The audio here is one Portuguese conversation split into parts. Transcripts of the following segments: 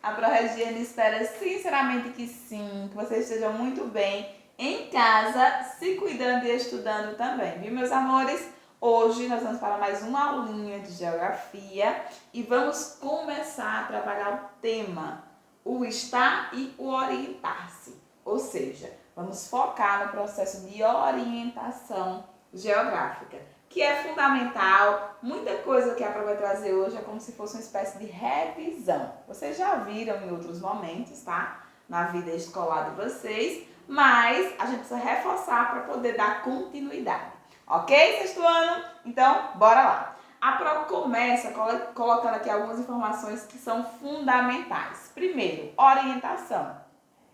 A ProRegiane espera sinceramente que sim, que vocês estejam muito bem em casa, se cuidando e estudando também, viu, meus amores? Hoje nós vamos para mais uma aulinha de geografia e vamos começar a trabalhar o tema, o estar e o orientar-se. Ou seja, vamos focar no processo de orientação geográfica, que é fundamental. Muita coisa que a Pro vai trazer hoje é como se fosse uma espécie de revisão. Vocês já viram em outros momentos, tá? Na vida escolar de vocês, mas a gente precisa reforçar para poder dar continuidade. Ok, sexto ano? Então, bora lá. A Pro começa colocando aqui algumas informações que são fundamentais. Primeiro, orientação.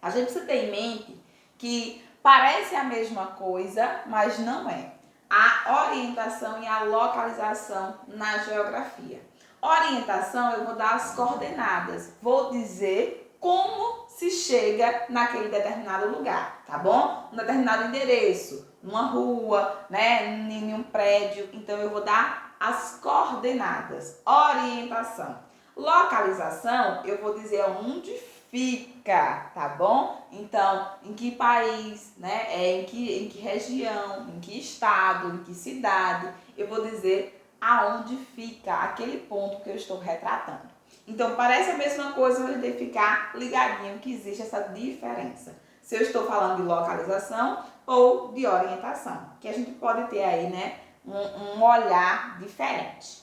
A gente precisa ter em mente que parece a mesma coisa, mas não é. A orientação e a localização na geografia. Orientação, eu vou dar as coordenadas, vou dizer como se chega naquele determinado lugar, tá bom? Um determinado endereço, numa rua, né, em um prédio, então eu vou dar as coordenadas. Orientação. Localização, eu vou dizer onde fica, tá bom? Então, em que país, né? Em que região, em que estado, em que cidade, eu vou dizer aonde fica aquele ponto que eu estou retratando. Então, parece a mesma coisa, mas tem que ficar ligadinho que existe essa diferença. Se eu estou falando de localização ou de orientação, que a gente pode ter aí, né, um olhar diferente.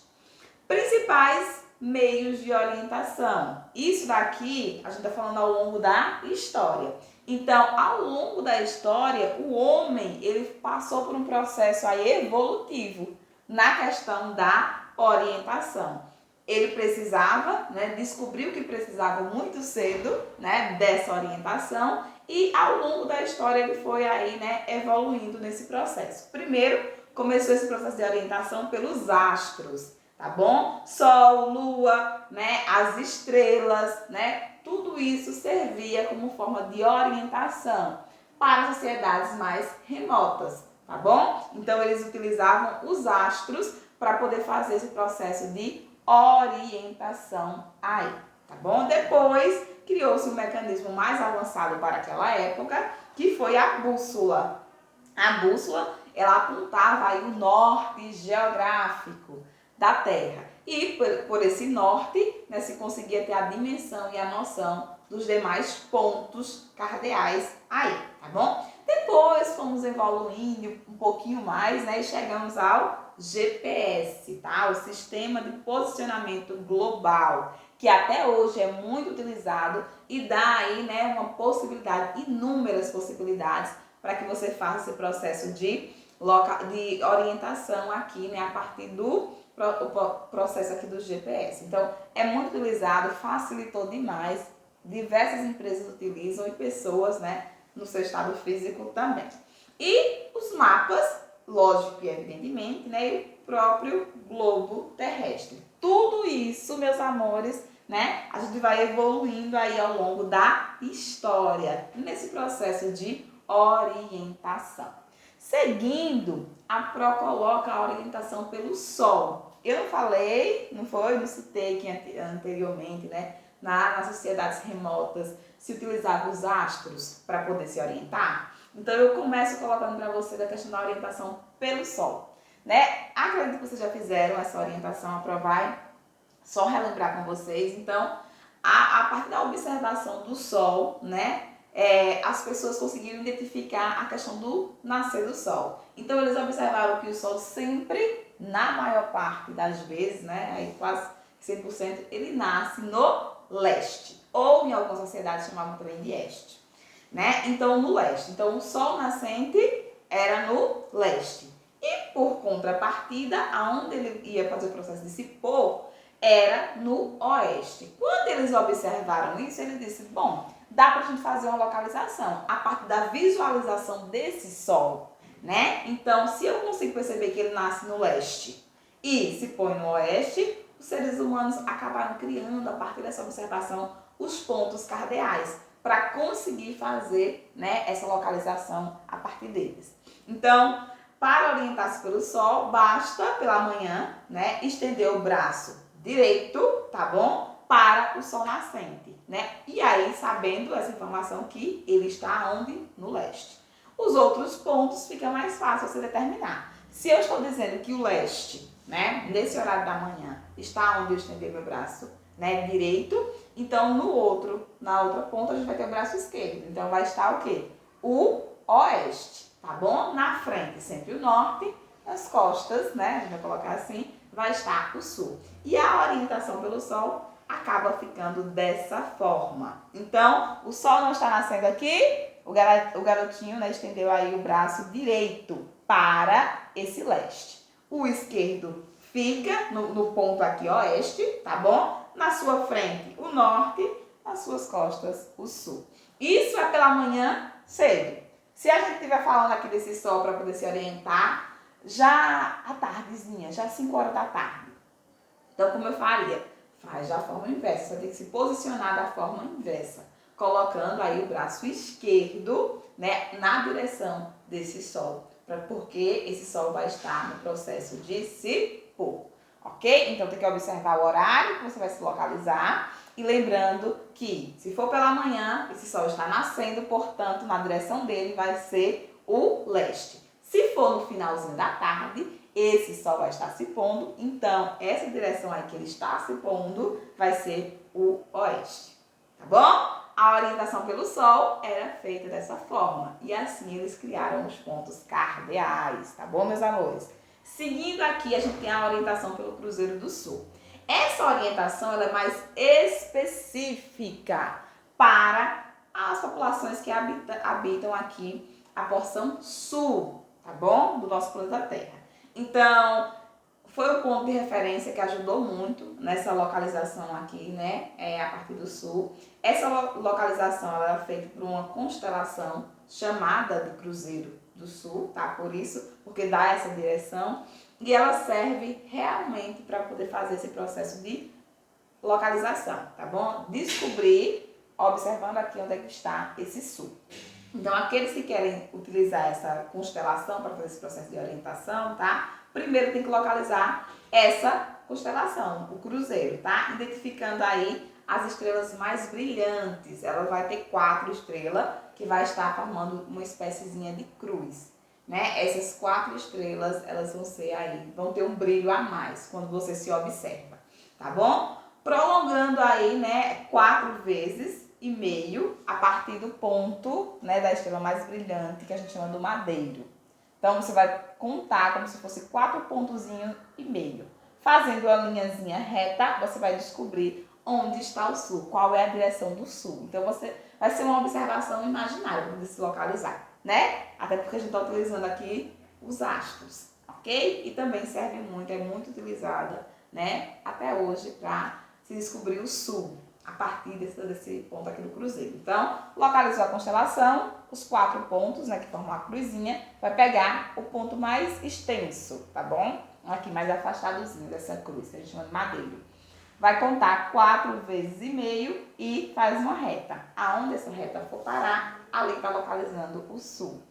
Principais meios de orientação. Isso daqui a gente está falando ao longo da história. Então, ao longo da história, o homem ele passou por um processo aí evolutivo na questão da orientação. Ele precisava, né, descobriu que precisava muito cedo, né, dessa orientação e ao longo da história ele foi aí, né, evoluindo nesse processo. Primeiro, começou esse processo de orientação pelos astros. Tá bom? Sol, lua, né? As estrelas, né? Tudo isso servia como forma de orientação para sociedades mais remotas, tá bom? Então eles utilizavam os astros para poder fazer esse processo de orientação aí, tá bom? Depois criou-se um mecanismo mais avançado para aquela época, que foi a bússola. A bússola, ela apontava aí o norte geográfico da Terra. E por esse norte, né, se conseguia ter a dimensão e a noção dos demais pontos cardeais aí, tá bom? Depois fomos evoluindo um pouquinho mais, né, e chegamos ao GPS, tá? O Sistema de Posicionamento Global, que até hoje é muito utilizado e dá aí, né, uma possibilidade, inúmeras possibilidades para que você faça esse processo de orientação aqui, né, a partir do processo aqui do GPS. Então, é muito utilizado, facilitou demais, diversas empresas utilizam e pessoas, né, no seu estado físico também. E os mapas, lógico e evidentemente, né, e o próprio globo terrestre. Tudo isso, meus amores, né, a gente vai evoluindo aí ao longo da história, nesse processo de orientação. Seguindo, a Pro coloca a orientação pelo Sol. Eu não falei, não citei aqui anteriormente, né? Nas sociedades remotas se utilizavam os astros para poder se orientar. Então eu começo colocando para você a questão da orientação pelo Sol, né? Acredito que vocês já fizeram essa orientação, a Pro vai só relembrar com vocês. Então, a partir da observação do Sol, né? As pessoas conseguiram identificar a questão do nascer do Sol. Então, eles observaram que o Sol sempre, na maior parte das vezes, né, aí quase 100%, ele nasce no leste. Ou, em algumas sociedades, chamavam também de este. Né? Então, no leste. Então, o Sol nascente era no leste. E, por contrapartida, aonde ele ia fazer o processo de se pôr, era no oeste. Quando eles observaram isso, eles disseram, bom, dá pra gente fazer uma localização a partir da visualização desse Sol, né? Então, se eu consigo perceber que ele nasce no leste e se põe no oeste, os seres humanos acabaram criando, a partir dessa observação, os pontos cardeais para conseguir fazer, né, essa localização a partir deles. Então, para orientar-se pelo Sol, basta pela manhã, né, estender o braço direito, tá bom? para o sol nascente, né? E aí, sabendo essa informação que ele está onde? No leste. Os outros pontos fica mais fácil você determinar. Se eu estou dizendo que o leste, né, nesse horário da manhã, está onde eu estendi meu braço, né, direito, então na outra ponta a gente vai ter o braço esquerdo. Então vai estar o quê? O oeste, tá bom? Na frente sempre o norte, nas costas, né, a gente vai colocar assim, vai estar o sul. E a orientação pelo sol acaba ficando dessa forma. Então, o sol não está nascendo aqui, o garotinho, né, estendeu aí o braço direito para esse leste. O esquerdo fica no ponto aqui oeste, tá bom? Na sua frente o norte, nas suas costas o sul. Isso é pela manhã cedo. Se a gente estiver falando aqui desse sol para poder se orientar, já à tardezinha, já às 5 horas da tarde. Então, como eu faria? Faz da forma inversa, você tem que se posicionar da forma inversa, colocando aí o braço esquerdo, né, na direção desse sol, porque esse sol vai estar no processo de se pôr, ok? Então, tem que observar o horário que você vai se localizar e lembrando que, se for pela manhã, esse sol está nascendo, portanto, na direção dele vai ser o leste. Se for no finalzinho da tarde, esse sol vai estar se pondo, então essa direção aí que ele está se pondo vai ser o oeste, tá bom? A orientação pelo sol era feita dessa forma e assim eles criaram os pontos cardeais, tá bom, meus amores? Seguindo aqui, a gente tem a orientação pelo Cruzeiro do Sul. Essa orientação ela é mais específica para as populações que habitam aqui a porção sul, tá bom? Do nosso planeta Terra. Então, foi um ponto de referência que ajudou muito nessa localização aqui, né? A partir do sul. Essa localização ela era feita por uma constelação chamada de Cruzeiro do Sul, tá? Por isso, porque dá essa direção. E ela serve realmente para poder fazer esse processo de localização, tá bom? Descobrir, observando aqui onde é que está esse sul. Então, aqueles que querem utilizar essa constelação para fazer esse processo de orientação, tá? Primeiro tem que localizar essa constelação, o cruzeiro, tá? Identificando aí as estrelas mais brilhantes. Ela vai ter 4 estrelas que vai estar formando uma espéciezinha de cruz, né? Essas 4 estrelas, elas vão ter um brilho a mais quando você se observa, tá bom? Prolongando aí, né, 4 vezes e meio a partir do ponto, né, da estrela mais brilhante, que a gente chama do madeiro. Então, você vai contar como se fosse 4 pontozinhos e meio. Fazendo a linhazinha reta, você vai descobrir onde está o sul, qual é a direção do sul. Então, vai ser uma observação imaginária para se localizar, né? Até porque a gente está utilizando aqui os astros, ok? E também serve muito, é muito utilizada, né, até hoje para se descobrir o sul, a partir desse ponto aqui do cruzeiro. Então, localizou a constelação, os 4 pontos, né, que formam a cruzinha, vai pegar o ponto mais extenso, tá bom? Aqui mais afastadozinho dessa cruz, que a gente chama de madeiro. Vai contar 4 vezes e meio e faz uma reta. Aonde essa reta for parar, ali está localizando o sul.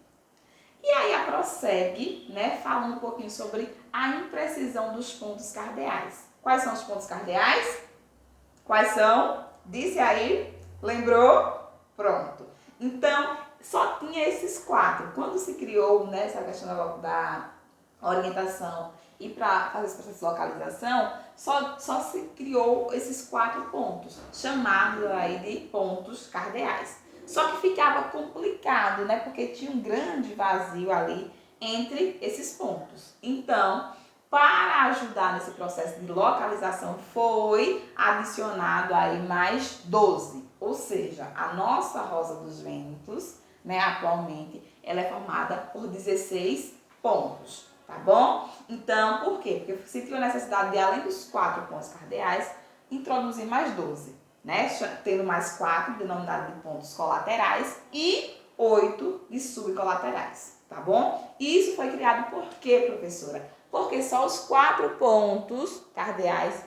E aí prossegue, né, falando um pouquinho sobre a imprecisão dos pontos cardeais. Quais são os pontos cardeais? Quais são? Disse aí? Lembrou? Pronto. Então, só tinha esses 4. Quando se criou, né, essa questão da orientação e para fazer esse processo de localização, só se criou esses 4 pontos, chamados aí de pontos cardeais. Só que ficava complicado, né, porque tinha um grande vazio ali entre esses pontos. Então, para ajudar nesse processo de localização, foi adicionado aí mais 12. Ou seja, a nossa rosa dos ventos, né, atualmente, ela é formada por 16 pontos, tá bom? Então, por quê? Porque se tinha necessidade de, além dos 4 pontos cardeais, introduzir mais 12, né? Tendo mais 4, denominado de pontos colaterais, e 8 de subcolaterais, tá bom? Isso foi criado por quê, professora? Porque só os 4 pontos cardeais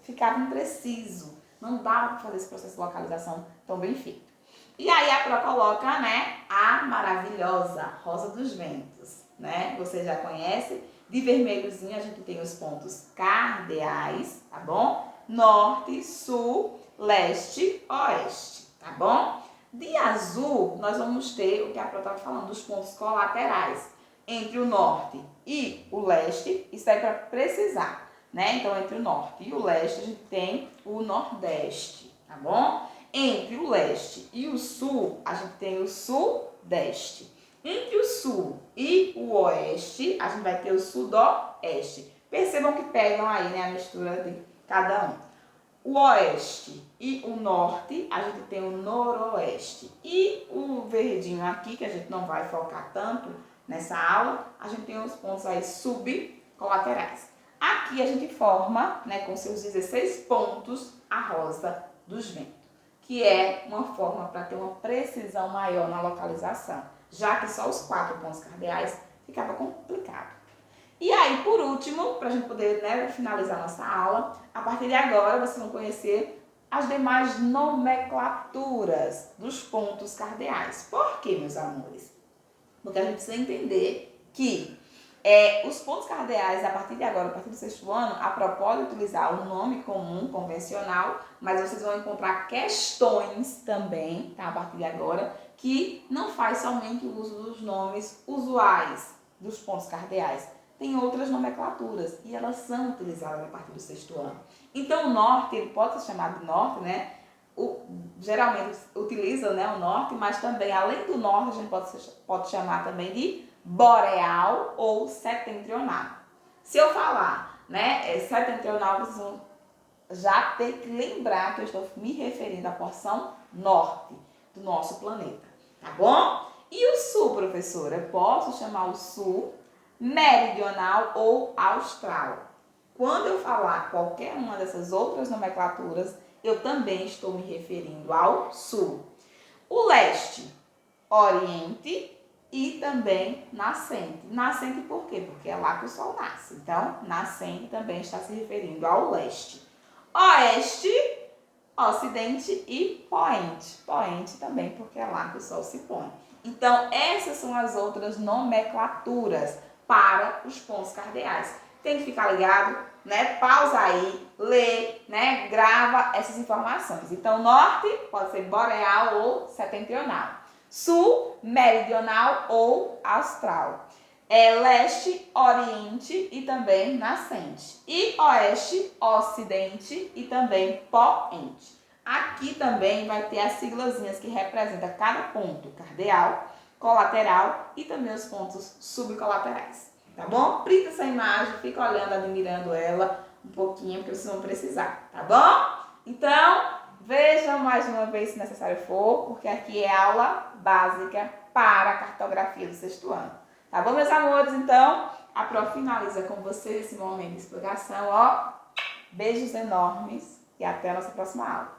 ficavam imprecisos. Não dava para fazer esse processo de localização tão bem feito. E aí a Pro coloca, né, a maravilhosa Rosa dos Ventos, né? Você já conhece, De vermelhozinho a gente tem os pontos cardeais, tá bom? Norte, sul, leste, oeste, tá bom? De azul, nós vamos ter o que a Pro estava falando, dos pontos colaterais. Entre o norte e o leste, isso aí para precisar, né? Então, entre o norte e o leste, a gente tem o nordeste, tá bom? Entre o leste e o sul, a gente tem o sudeste. Entre o sul e o oeste, a gente vai ter o sudoeste. Percebam que pegam aí, né, a mistura de cada um. O oeste e o norte, a gente tem o noroeste. E o verdinho aqui, que a gente não vai focar tanto nessa aula, a gente tem os pontos aí subcolaterais. Aqui a gente forma, né, com seus 16 pontos, a rosa dos ventos, que é uma forma para ter uma precisão maior na localização, já que só os 4 pontos cardeais ficava complicado. E aí, por último, para a gente poder, né, finalizar nossa aula, a partir de agora vocês vão conhecer as demais nomenclaturas dos pontos cardeais. Por quê, meus amores? Porque a gente precisa entender que os pontos cardeais, a partir de agora, a partir do 6º ano, a Pro pode utilizar um nome comum, convencional, mas vocês vão encontrar questões também, tá, a partir de agora, que não faz somente o uso dos nomes usuais dos pontos cardeais. Tem outras nomenclaturas e elas são utilizadas a partir do 6º ano. Então, o norte, ele pode ser chamado de norte, né? Geralmente utiliza, né, o norte, mas também, além do norte, a gente pode chamar também de boreal ou setentrional. Se eu falar, né, setentrional, vocês vão já ter que lembrar que eu estou me referindo à porção norte do nosso planeta, tá bom? E o sul, professora? Eu posso chamar o sul meridional ou austral. Quando eu falar qualquer uma dessas outras nomenclaturas, eu também estou me referindo ao sul. O leste, oriente e também nascente. Nascente por quê? Porque é lá que o sol nasce. Então, nascente também está se referindo ao leste. Oeste, ocidente e poente. Poente também porque é lá que o sol se põe. Então, essas são as outras nomenclaturas para os pontos cardeais. Tem que ficar ligado, né? Pausa aí, lê, né? Grava essas informações. Então, norte pode ser boreal ou setentrional. Sul, meridional ou austral. Leste, oriente e também nascente. E oeste, ocidente e também poente. Aqui também vai ter as siglazinhas que representam cada ponto cardeal, colateral e também os pontos subcolaterais. Tá bom? Printa essa imagem, fica olhando, admirando ela um pouquinho, porque vocês vão precisar, tá bom? Então, vejam mais uma vez se necessário for, porque aqui é aula básica para a cartografia do 6º ano. Tá bom, meus amores? Então, a Pro finaliza com vocês esse momento de explicação, ó. Beijos enormes e até a nossa próxima aula.